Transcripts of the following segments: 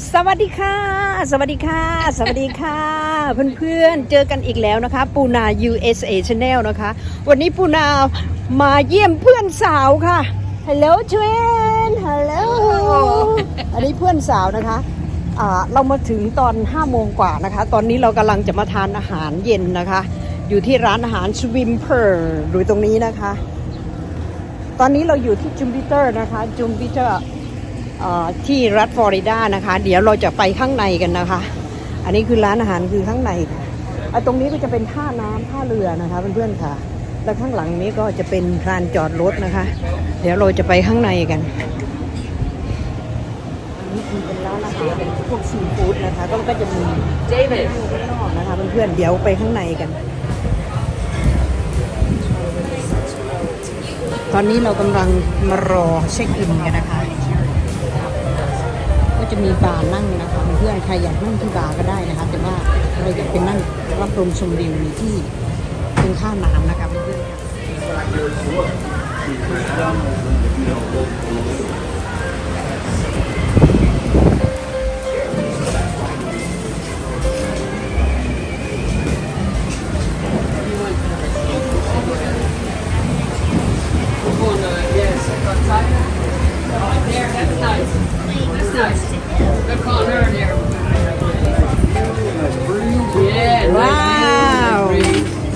สวัสดีค่ะ สวัสดีค่ะ สวัสดีค่ะ เพื่อนๆ เจอกันอีกแล้วนะคะ ปูนา USA Channel นะคะ วันนี้ปูนามาเยี่ยมเพื่อนสาวค่ะ Hello Twin Hello อันนี้เพื่อนสาวนะคะ เรามาถึงตอน5 โมงกว่านะคะ ตอนนี้เรากำลังจะมาทานอาหารเย็นนะคะ อยู่ที่ร้านอาหาร Swimper ดูตรงนี้นะคะ ตอนนี้เราอยู่ที่จูมปิเตอร์นะคะจูมปิเตอร์ที่รัฐฟลอริดานะคะเดี๋ยวเราจะไปข้างในกันนะคะอันนี้คือร้านอาหารคือข้างในค่ะตรงนี้ก็จะเป็นท่าน้ำท่าเรือนะคะเพื่อนๆค่ะแล้วข้างหลังนี้ก็จะเป็นลานจอดรถนะคะเดี๋ยวเราจะไปข้างในกันอันนี้คือเป็นร้านอาหารพวกซีฟู้ดนะคะก็จะมีเจ๊แบบข้างนอกนะคะเพื่อนๆเดี๋ยวไปข้างในกันตอนนี้เรากำลังมารอเช็คอินกันนะคะก็จะมีบาร์นั่งนะคะเพื่อนใครอยากนั่งที่บาร์ก็ได้นะคะแต่ว่าเราอยากเป็นนั่งรับลมชมวิวที่เป็นท่าน้ำนะคะเพื่อนว้าว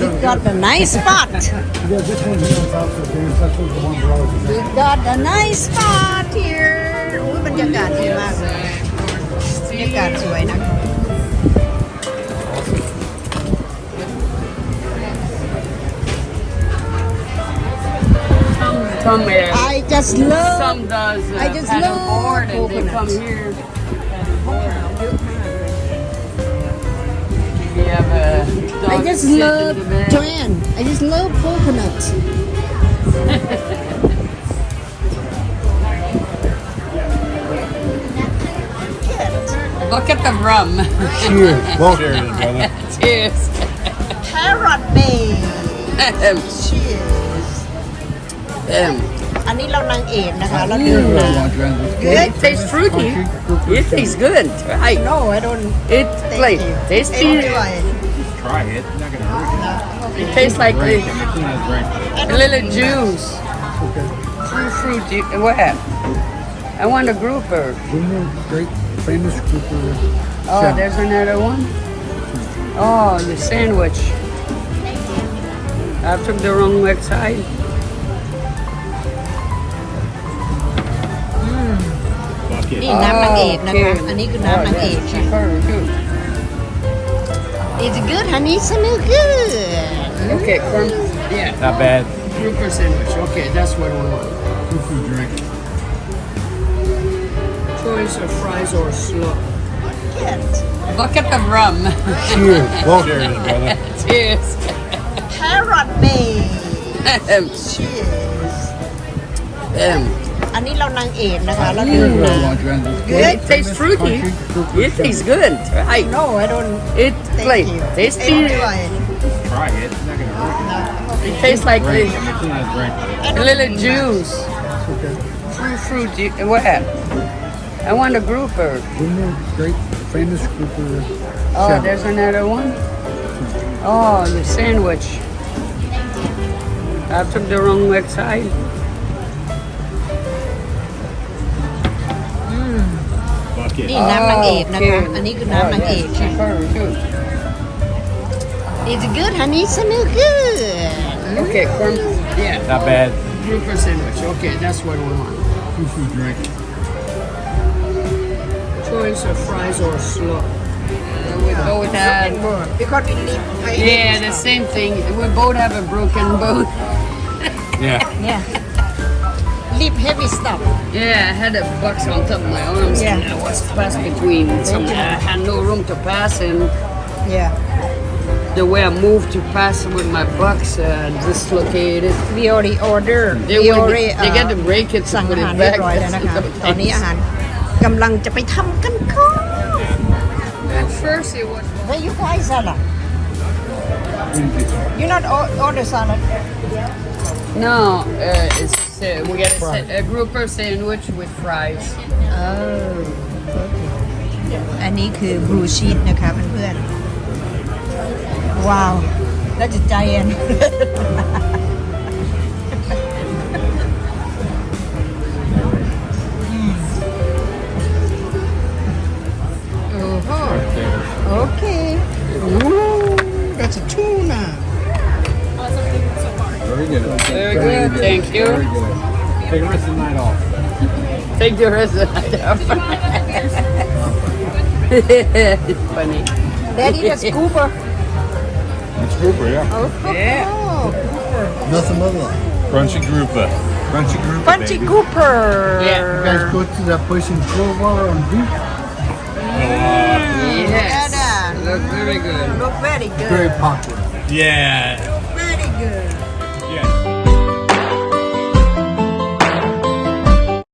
we got a nice spot we got a nice spot here อุ้ยบรรยากาศดีมากเลยบรรยากาศสวยนะคะCome here. I just love Some does I just paddle love board and they coconut. come here. We have a dog I just sit love in the bed. Joanne I just love coconut Bucket of rum. Cheers. Well, cheers, brother. Cheers. Carrot Bay Cheers อันนี้เรานางเอกนะคะเราดื่มน้ำ It tastes fruity. It tastes good. Right. No I don't It's Thank like you. tasty. Enjoy Try it. It's not gonna hurt It tastes like you. a Drink. little juice. Fruity. What? I want a grouper. Great famous grouper. Oh, there's another one. Oh, the sandwich. I took the wrong side. นี่น้ำนางเอกนะคะอันนี้คือน้ำนางเอกค่ะ It's good honey so good Okay, yeah, Not bad. grouper sandwich. Okay, that's what we want. Good drink. Choice of fries or slaw. Good Bucket of rum. Cheers. Well, cheers, brother. Cheers. Carrot Bay Cheers อันนี้เรานางเอกนะคะเราดื่มน้ำ It tastes fruity. It tastes good. Right. No I don't It's Thank like you. tasty. Enjoy Try it. It's not gonna hurt It tastes like you. a Drink. little juice. Fruity. What? I want a grouper. Great famous grouper. Oh, there's another one. Oh, the sandwich. I took the wrong side. นี่น้ำนางเอกนะคะอันนี้คือน้ำนางเอกค่ะ It's good honey so good Okay, yeah, Not bad. grouper sandwich. Okay, that's what we want. Good drink. Choice of fries or slaw. We both had. because we live Yeah, the same thing. We both have a broken bone. Yeah. yeah live heavy stuff Yeah, I had a box on top of my arms and Yeah. I was passed between some. I had no room to pass, and yeah the way I moved to pass with my box dislocated. we already order They, we already they got to break it to สั่ง put อาหาร it เรีย back. บร้อยแล้วนะคะ That's ตอนนี้อาหารกำลังจะไปทำกันค่ะ At first it was. Where you buy salad you not order salad No, it's we got a grouper sandwich with fries. oh okay นี้คือบลูชีสนะคะเพื่อนๆว้าวแล้วจะใจเย็น Okay. Ooh, that's a tuna. Very good. Very good, thank you. Very good. Take the rest of the night off. Take the rest of the night off. It's funny. Daddy, that's Cooper. It's grouper, yeah. Yeah. Oh, Nothing but that. Crunchy grouper. Crunchy grouper, Punchy baby. Cooper. Yeah. You guys go to that place in Clearwater on beach? Yes. Looks very good. Look very good. Very popular. Yeah. Very good.